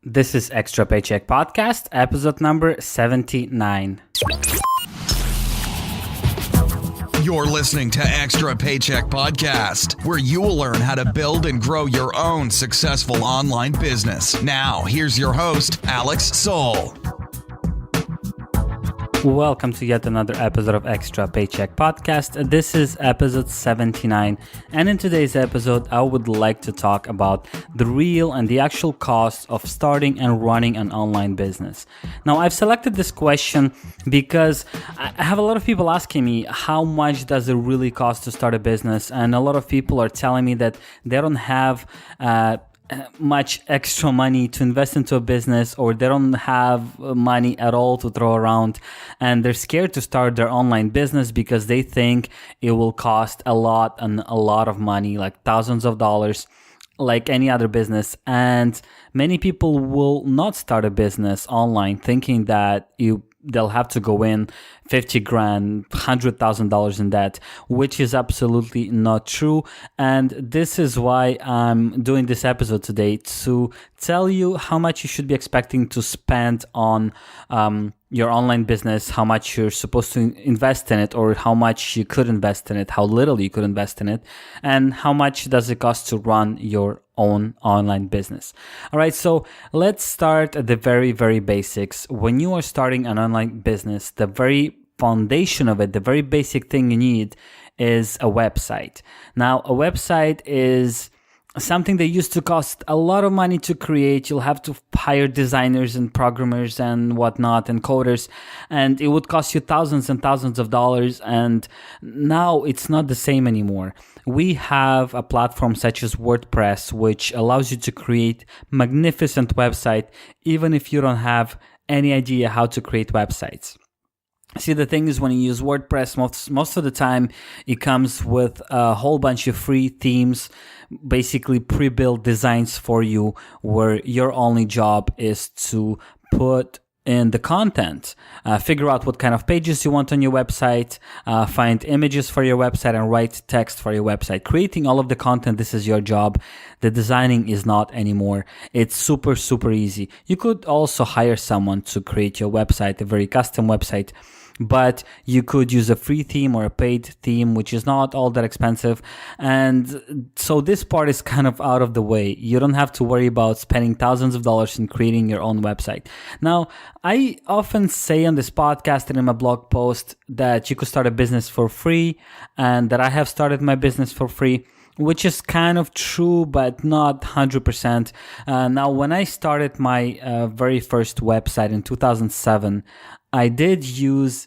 This is Extra Paycheck Podcast, episode number 79. You're listening to Extra Paycheck Podcast, where you will learn how to build and grow your own successful online business. Now, here's your host, Alex Soul. Welcome to yet another episode of Extra Paycheck Podcast. This is episode 79, and in today's episode, I would like to talk about the real and the actual costs of starting and running an online business. Now, I've selected this question because I have a lot of people asking me, how much does it really cost to start a business? And a lot of people are telling me that they don't have much extra money to invest into a business, or they don't have money at all to throw around, and they're scared to start their online business because they think it will cost a lot of money, like thousands of dollars, like any other business. And many people will not start a business online thinking that they'll have to go in 50 grand, $100,000 in debt, which is absolutely not true. And this is why I'm doing this episode today, to tell you how much you should be expecting to spend on your online business, how much you're supposed to invest in it, or how much you could invest in it, how little you could invest in it, and how much does it cost to run your own online business. All right, so let's start at the very, very basics. When you are starting an online business, the very foundation of it, the very basic thing you need is a website. Now, a website is something that used to cost a lot of money to create. You'll have to hire designers and programmers and whatnot and coders, and it would cost you thousands and thousands of dollars. And now it's not the same anymore. We have a platform such as WordPress, which allows you to create magnificent website, even if you don't have any idea how to create websites. See, the thing is, when you use WordPress, most of the time it comes with a whole bunch of free themes, basically pre-built designs for you, where your only job is to put in the content, figure out what kind of pages you want on your website, find images for your website, and write text for your website. Creating all of the content, this is your job. The designing is not anymore. It's super, super easy. You could also hire someone to create your website, a very custom website, but you could use a free theme or a paid theme, which is not all that expensive. And so this part is kind of out of the way. You don't have to worry about spending thousands of dollars in creating your own website. Now, I often say on this podcast and in my blog post that you could start a business for free, and that I have started my business for free, which is kind of true, but not 100%. Now, when I started my very first website in 2007, I did use,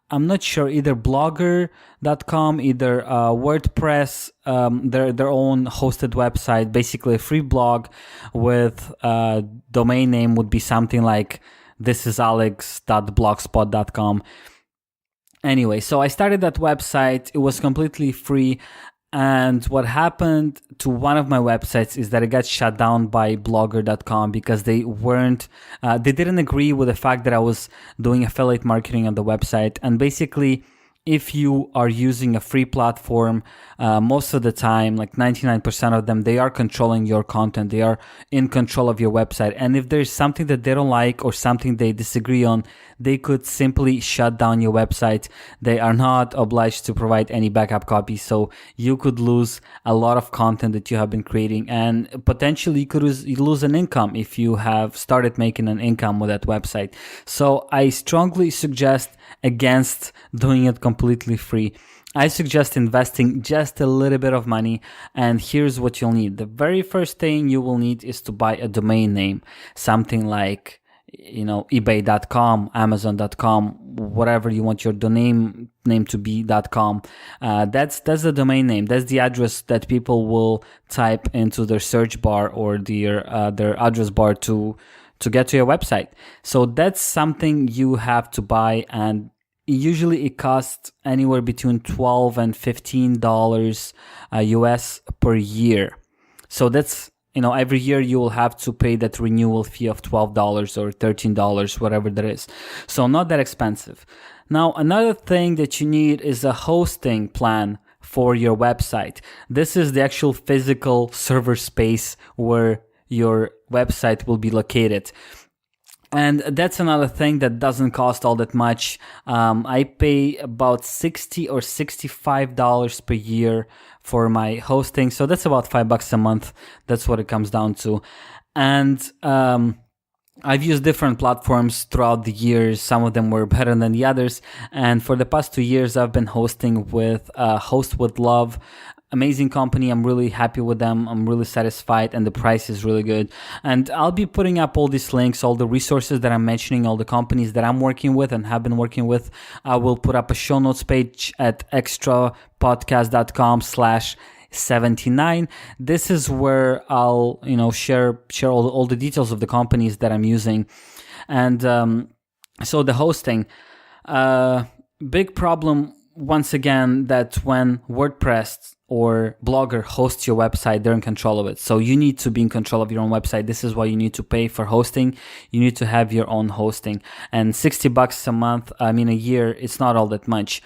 I'm not sure, either blogger.com, either WordPress, their own hosted website, basically a free blog with domain name would be something like thisisalex.blogspot.com. Anyway, so I started that website. It was completely free. And what happened to one of my websites is that it got shut down by blogger.com because they didn't agree with the fact that I was doing affiliate marketing on the website. And basically, if you are using a free platform, most of the time, like 99% of them, they are controlling your content. They are in control of your website. And if there's something that they don't like or something they disagree on, they could simply shut down your website. They are not obliged to provide any backup copy. So you could lose a lot of content that you have been creating, and potentially you could lose an income if you have started making an income with that website. So I strongly suggest against doing it completely free. I suggest investing just a little bit of money, and here's what you'll need. The very first thing you will need is to buy a domain name, something like, eBay.com, Amazon.com, whatever you want your domain name to be, .com. That's the domain name. That's the address that people will type into their search bar or their address bar to get to your website. So that's something you have to buy, and usually it costs anywhere between $12 and $15 US per year. So that's, every year you will have to pay that renewal fee of $12 or $13, whatever that is. So not that expensive. Now, another thing that you need is a hosting plan for your website. This is the actual physical server space where your website will be located. And that's another thing that doesn't cost all that much. I pay about $60 or $65 per year for my hosting. So that's about $5 a month. That's what it comes down to. And I've used different platforms throughout the years. Some of them were better than the others. And for the past 2 years, I've been hosting with Host with Love. Amazing company. I'm really happy with them. I'm really satisfied, and the price is really good. And I'll be putting up all these links, all the resources that I'm mentioning, all the companies that I'm working with and have been working with. I will put up a show notes page at extrapodcast.com/79. This is where I'll, share all the details of the companies that I'm using. And so the hosting, big problem once again, that when WordPress or Blogger hosts your website, they're in control of it. So you need to be in control of your own website. This is why you need to pay for hosting. You need to have your own hosting. And $60 a month, a year, it's not all that much.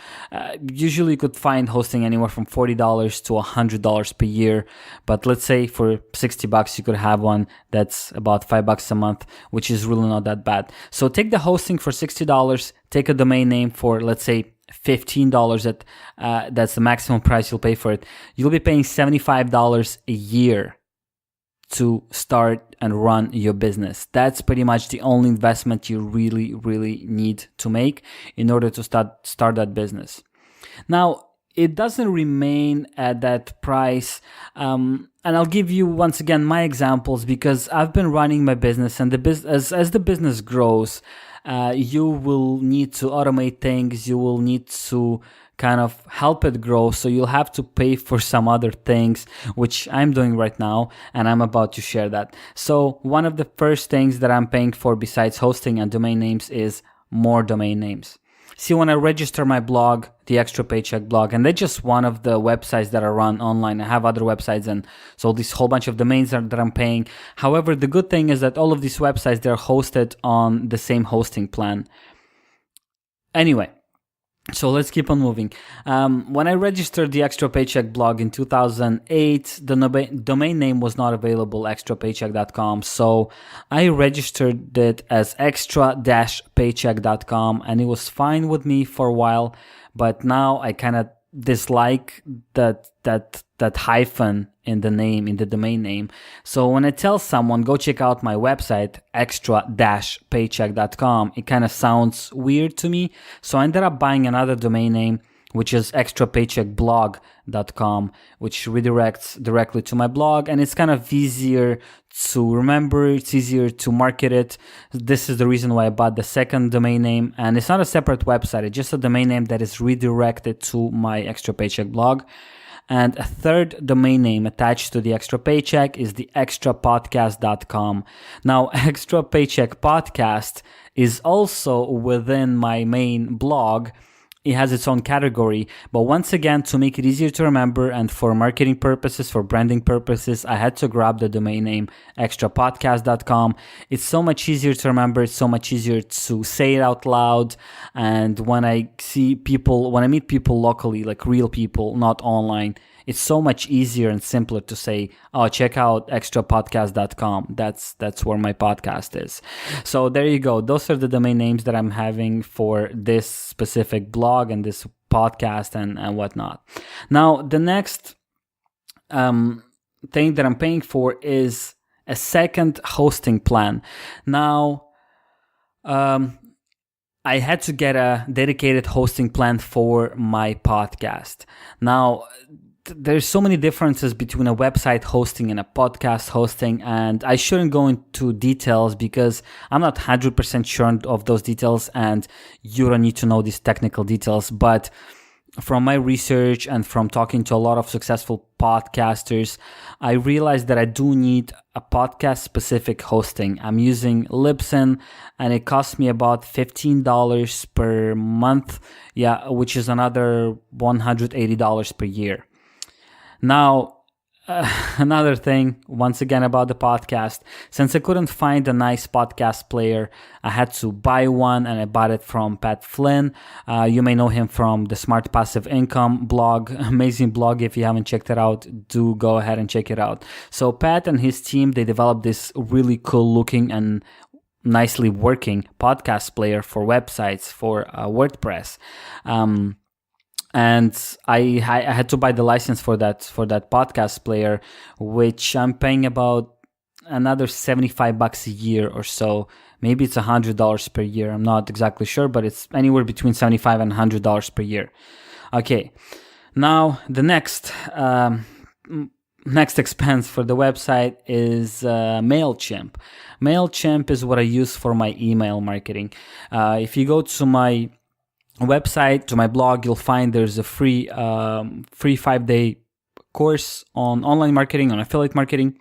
Usually you could find hosting anywhere from $40 to $100 per year. But let's say for $60, you could have one that's about $5 a month, which is really not that bad. So take the hosting for $60, take a domain name for, let's say, $15. That's the maximum price you'll pay for it. You'll be paying $75 a year to start and run your business. That's pretty much the only investment you really, really need to make in order to start that business. Now, it doesn't remain at that price. And I'll give you once again my examples, because I've been running my business, and as the business grows, you will need to automate things. You will need to kind of help it grow. So you'll have to pay for some other things, which I'm doing right now, and I'm about to share that. So one of the first things that I'm paying for besides hosting and domain names is more domain names. See, when I register my blog, the Extra Paycheck blog, and that's just one of the websites that I run online. I have other websites, and so this whole bunch of domains that I'm paying. However, the good thing is that all of these websites, they're hosted on the same hosting plan. Anyway, so let's keep on moving. When I registered the Extra Paycheck blog in 2008, the domain name was not available, extrapaycheck.com. So I registered it as extra-paycheck.com, and it was fine with me for a while. But now I kind of dislike that hyphen in the name, in the domain name. So when I tell someone, go check out my website, extra-paycheck.com, it kind of sounds weird to me. So I ended up buying another domain name, which is extrapaycheckblog.com, which redirects directly to my blog. And it's kind of easier to remember. It's easier to market it. This is the reason why I bought the second domain name. And it's not a separate website. It's just a domain name that is redirected to my Extra Paycheck blog. And a third domain name attached to the Extra Paycheck is the extrapodcast.com. Now, Extra Paycheck Podcast is also within my main blog. It has its own category, but once again, to make it easier to remember and for marketing purposes, for branding purposes, I had to grab the domain name extrapodcast.com. It's so much easier to remember. It's so much easier to say it out loud. And when I meet people locally, like real people, not online, it's so much easier and simpler to say, oh, check out extrapodcast.com. That's where my podcast is. So there you go. Those are the domain names that I'm having for this specific blog and this podcast and whatnot. Now, the next thing that I'm paying for is a second hosting plan. Now, I had to get a dedicated hosting plan for my podcast. Now, there's so many differences between a website hosting and a podcast hosting, and I shouldn't go into details because I'm not 100% sure of those details, and you don't need to know these technical details. But from my research and from talking to a lot of successful podcasters, I realized that I do need a podcast-specific hosting. I'm using Libsyn, and it costs me about $15 per month, which is another $180 per year. Now, Another thing, once again, about the podcast, since I couldn't find a nice podcast player, I had to buy one, and I bought it from Pat Flynn. You may know him from the Smart Passive Income blog, amazing blog. If you haven't checked it out, do go ahead and check it out. So Pat and his team, they developed this really cool looking and nicely working podcast player for websites, for WordPress. And I had to buy the license for that podcast player, which I'm paying about another $75 a year or so. Maybe it's $100 per year. I'm not exactly sure, but it's anywhere between $75 and $100 per year. Okay, now the next expense for the website is MailChimp. MailChimp is what I use for my email marketing. If you go to my website, to my blog, you'll find there's a free 5-day course on online marketing, on affiliate marketing,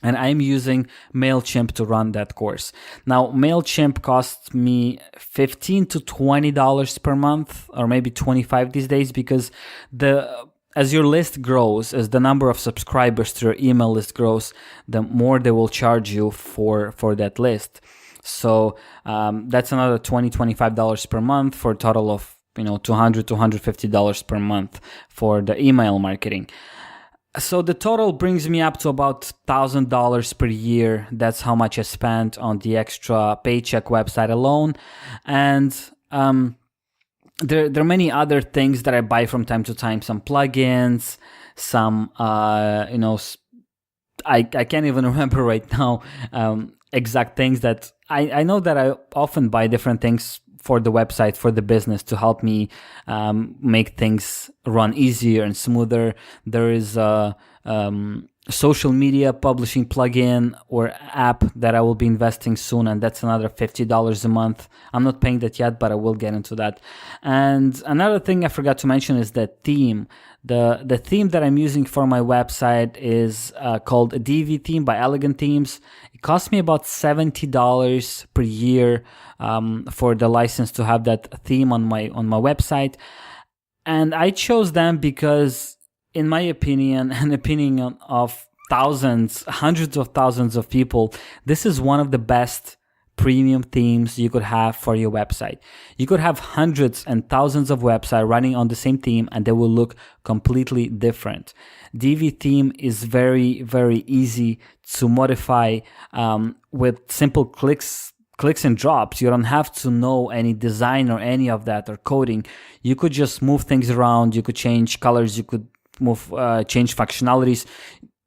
and I'm using MailChimp to run that course. Now, MailChimp costs me $15 to $20 per month, or maybe $25 these days, because as your list grows, as the number of subscribers to your email list grows, the more they will charge you for that list. So that's another $20, $25 per month for a total of $200, $250 per month for the email marketing. So the total brings me up to about $1,000 per year. That's how much I spent on the Extra Paycheck website alone. And there are many other things that I buy from time to time. Some plugins, some I can't even remember right now exact things that I know that I often buy different things for the website, for the business, to help me make things run easier and smoother. There is a social media publishing plugin or app that I will be investing soon, and that's another $50 a month. I'm not paying that yet, but I will get into that. And another thing I forgot to mention is the theme. The theme that I'm using for my website is called a DV theme by Elegant Themes. It cost me about $70 per year for the license to have that theme on my website. And I chose them because, in my opinion, and opinion of thousands, hundreds of thousands of people, this is one of the best premium themes you could have for your website. You could have hundreds and thousands of websites running on the same theme, and they will look completely different. DV theme is very, very easy to modify with simple clicks and drops. You don't have to know any design or any of that, or coding. You could just move things around. You could change colors. You could change functionalities.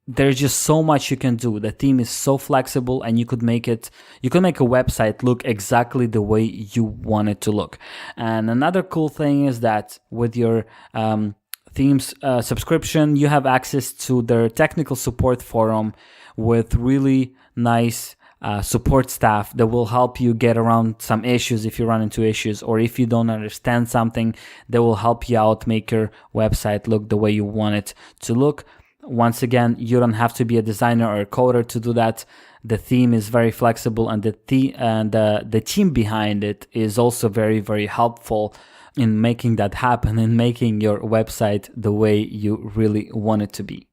There's just so much you can do. The theme is so flexible, and you could make a website look exactly the way you want it to look. And another cool thing is that with your themes subscription, you have access to their technical support forum with really nice support staff that will help you get around some issues if you run into issues, or if you don't understand something, they will help you out, make your website look the way you want it to look. Once again, you don't have to be a designer or a coder to do that. The theme is very flexible, and the team behind it is also very, very helpful in making that happen and making your website the way you really want it to be.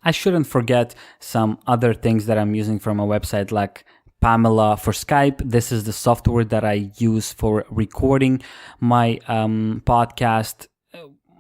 I shouldn't forget some other things that I'm using for my website, like Pamela for Skype. This is the software that I use for recording my podcast.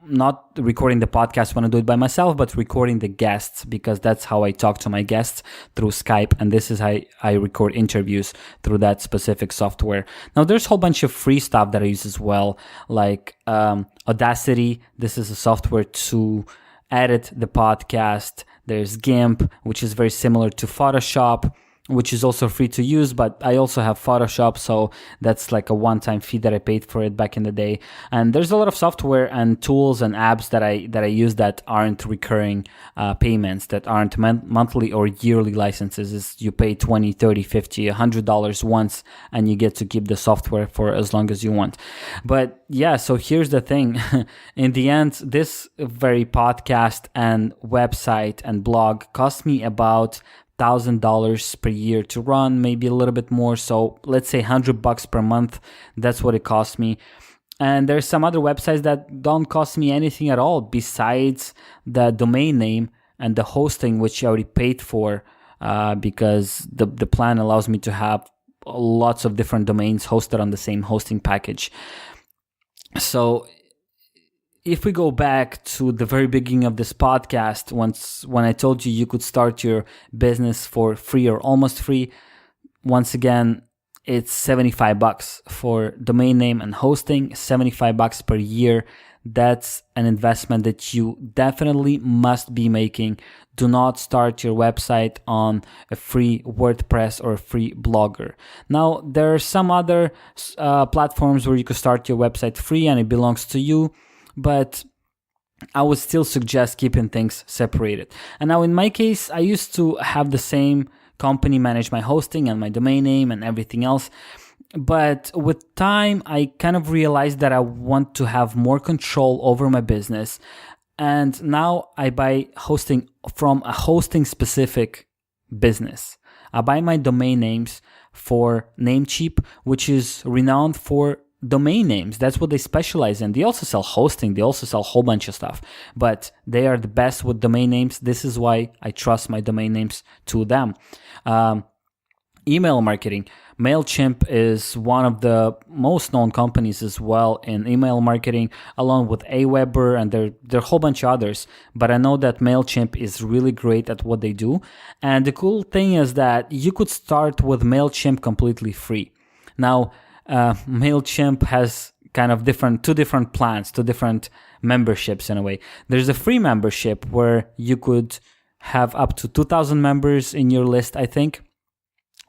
Not recording the podcast when I do it by myself, but recording the guests, because that's how I talk to my guests, through Skype. And this is how I record interviews, through that specific software. Now, there's a whole bunch of free stuff that I use as well, like Audacity. This is a software to edit the podcast. There's GIMP, which is very similar to Photoshop, which is also free to use, but I also have Photoshop, so that's like a one-time fee that I paid for it back in the day. And there's a lot of software and tools and apps that I use that aren't recurring payments, that aren't monthly or yearly licenses. You pay $20, $30, $50, $100 once, and you get to keep the software for as long as you want. But yeah, so here's the thing. In the end, this very podcast and website and blog cost me about $1,000 per year to run, maybe a little bit more. So let's say $100 per month. That's what it cost me. And there's some other websites that don't cost me anything at all besides the domain name, and the hosting, which I already paid for because the plan allows me to have lots of different domains hosted on the same hosting package. So if we go back to the very beginning of this podcast, when I told you you could start your business for free or almost free, once again, it's $75 for domain name and hosting, $75 per year. That's an investment that you definitely must be making. Do not start your website on a free WordPress or a free Blogger. Now, there are some other platforms where you could start your website free and it belongs to you, but I would still suggest keeping things separated. And now in my case, I used to have the same company manage my hosting and my domain name and everything else. But with time, I kind of realized that I want to have more control over my business. And now I buy hosting from a hosting specific business. I buy my domain names for Namecheap, which is renowned for domain names. That's what they specialize in. They also sell hosting. They also sell a whole bunch of stuff, but they are the best with domain names. This is why I trust my domain names to them. Email marketing. MailChimp is one of the most known companies as well in email marketing, along with Aweber, and there are a whole bunch of others. But I know that MailChimp is really great at what they do. And the cool thing is that you could start with MailChimp completely free. Now, MailChimp has kind of two different plans, two different memberships in a way. There's a free membership where you could have up to 2,000 members in your list, I think.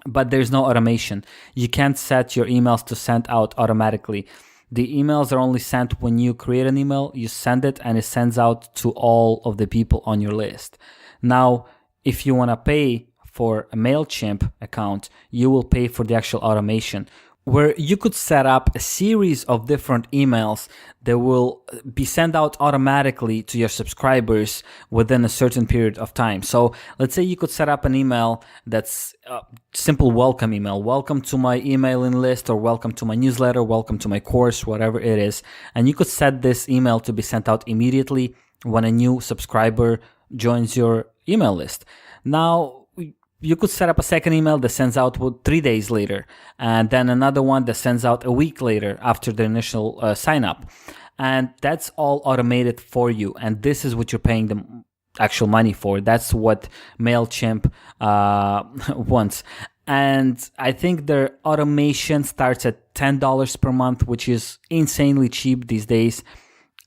But there's no automation. You can't set your emails to send out automatically. The emails are only sent when you create an email, you send it, and it sends out to all of the people on your list. Now, if you want to pay for a MailChimp account, you will pay for the actual automation, where you could set up a series of different emails that will be sent out automatically to your subscribers within a certain period of time. So let's say you could set up an email that's a simple welcome email. Welcome to my emailing list, or welcome to my newsletter, welcome to my course, whatever it is. And you could set this email to be sent out immediately when a new subscriber joins your email list. Now, you could set up a second email that sends out 3 days later, and then another one that sends out a week later after the initial sign up. And that's all automated for you. And this is what you're paying the actual money for. That's what MailChimp wants. And I think their automation starts at $10 per month, which is insanely cheap these days.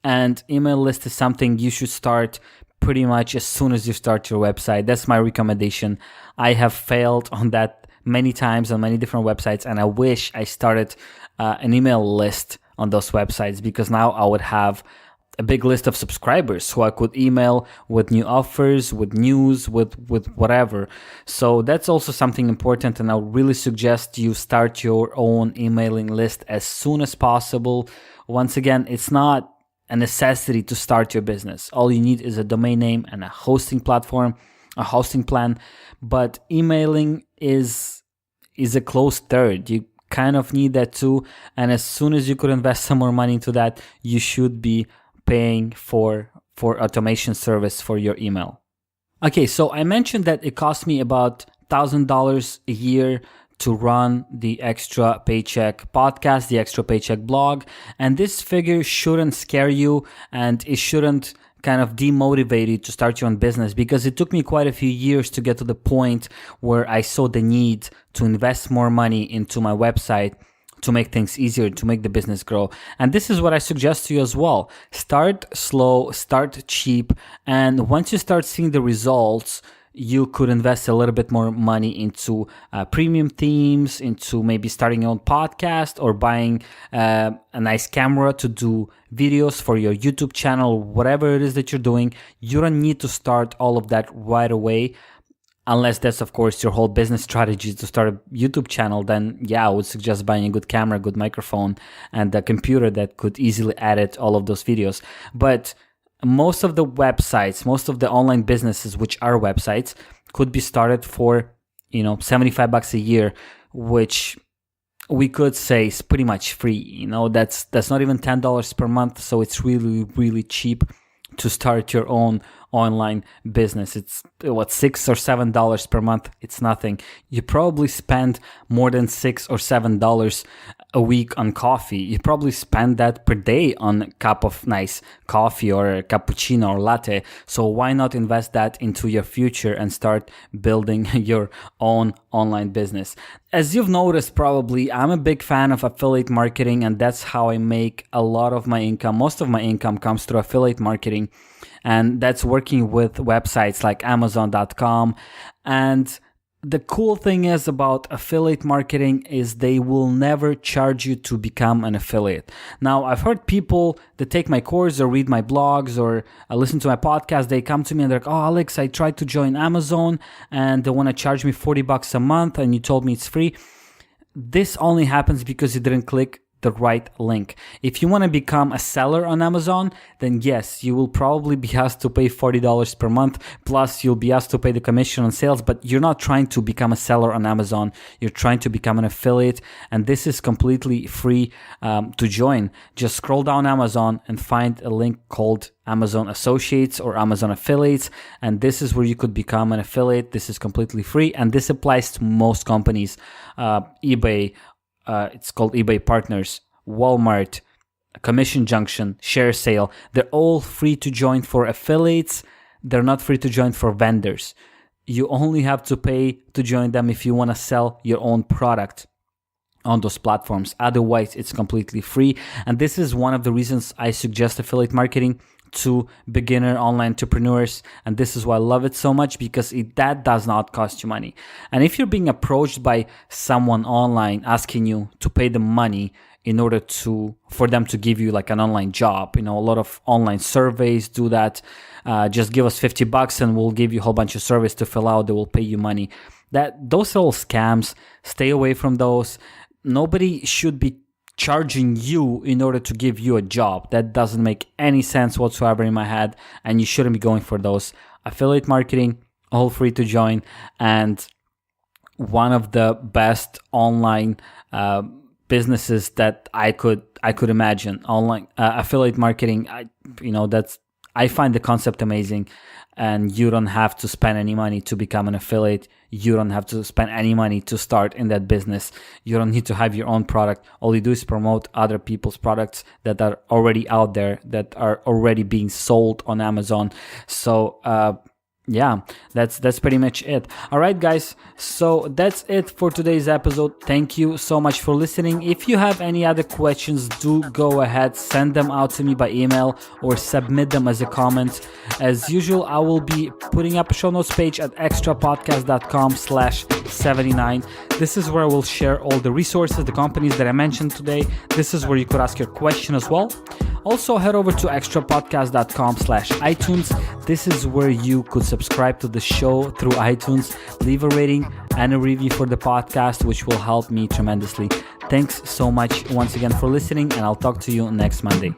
And email list is something you should start pretty much as soon as you start your website. That's my recommendation. I have failed on that many times on many different websites, and I wish I started an email list on those websites, because now I would have a big list of subscribers who I could email with new offers, with news, with whatever. So that's also something important, and I would really suggest you start your own emailing list as soon as possible. Once again, it's not a necessity to start your business. All you need is a domain name and a hosting platform, a hosting plan. But emailing is a close third. You kind of need that too. And as soon as you could invest some more money into that, you should be paying for automation service for your email. Okay, so I mentioned that it cost me about $1,000 a year to run the Extra Paycheck podcast, the Extra Paycheck blog. And this figure shouldn't scare you, and it shouldn't kind of demotivate you to start your own business, because it took me quite a few years to get to the point where I saw the need to invest more money into my website to make things easier, to make the business grow. And this is what I suggest to you as well. Start slow, start cheap, and once you start seeing the results, you could invest a little bit more money into premium themes, into maybe starting your own podcast, or buying a nice camera to do videos for your YouTube channel, whatever it is that you're doing. You don't need to start all of that right away, unless that's, of course, your whole business strategy to start a YouTube channel. Then, yeah, I would suggest buying a good camera, good microphone, and a computer that could easily edit all of those videos. But most of the websites, most of the online businesses, which are websites, could be started for, $75 a year, which we could say is pretty much free. That's not even $10 per month. So it's really, really cheap to start your own online business. It's what, $6 or $7 per month. It's nothing. You probably spend more than $6 or $7 a week on coffee. You probably spend that per day on a cup of nice coffee or a cappuccino or latte. So why not invest that into your future and start building your own online business? As you've noticed, probably, I'm a big fan of affiliate marketing, and that's how I make a lot of my income. Most of my income comes through affiliate marketing, and that's working with websites like Amazon.com. And the cool thing is about affiliate marketing is they will never charge you to become an affiliate. Now, I've heard people that take my course or read my blogs or listen to my podcast, they come to me and they're like, oh, Alex, I tried to join Amazon and they want to charge me $40 a month and you told me it's free. This only happens because you didn't click the right link. If you want to become a seller on Amazon, then yes, you will probably be asked to pay $40 per month, plus you'll be asked to pay the commission on sales, but you're not trying to become a seller on Amazon. You're trying to become an affiliate, and this is completely free to join. Just scroll down Amazon and find a link called Amazon Associates or Amazon Affiliates, and this is where you could become an affiliate. This is completely free, and this applies to most companies. eBay, it's called eBay Partners, Walmart, Commission Junction, Share Sale. They're all free to join for affiliates. They're not free to join for vendors. You only have to pay to join them if you want to sell your own product on those platforms. Otherwise, it's completely free. And this is one of the reasons I suggest affiliate marketing to beginner online entrepreneurs, and this is why I love it so much, because that does not cost you money. And if you're being approached by someone online asking you to pay them money in order for them to give you like an online job, a lot of online surveys do that. Just give us $50 and we'll give you a whole bunch of surveys to fill out. They will pay you money. Those are all scams. Stay away from those. Nobody should be charging you in order to give you a job. That doesn't make any sense whatsoever in my head, and you shouldn't be going for those. Affiliate marketing, all free to join, and one of the best online businesses that I could imagine. Online affiliate marketing, I find the concept amazing, and you don't have to spend any money to become an affiliate. You don't have to spend any money to start in that business. You don't need to have your own product. All you do is promote other people's products that are already out there, that are already being sold on Amazon. So, yeah, that's pretty much it. All right, guys. So that's it for today's episode. Thank you so much for listening. If you have any other questions, do go ahead, send them out to me by email or submit them as a comment. As usual, I will be putting up a show notes page at extrapodcast.com/79. This is where I will share all the resources, the companies that I mentioned today. This is where you could ask your question as well. Also, head over to extrapodcast.com/iTunes. This is where you could subscribe to the show through iTunes, leave a rating and a review for the podcast, which will help me tremendously. Thanks so much once again for listening, and I'll talk to you next Monday.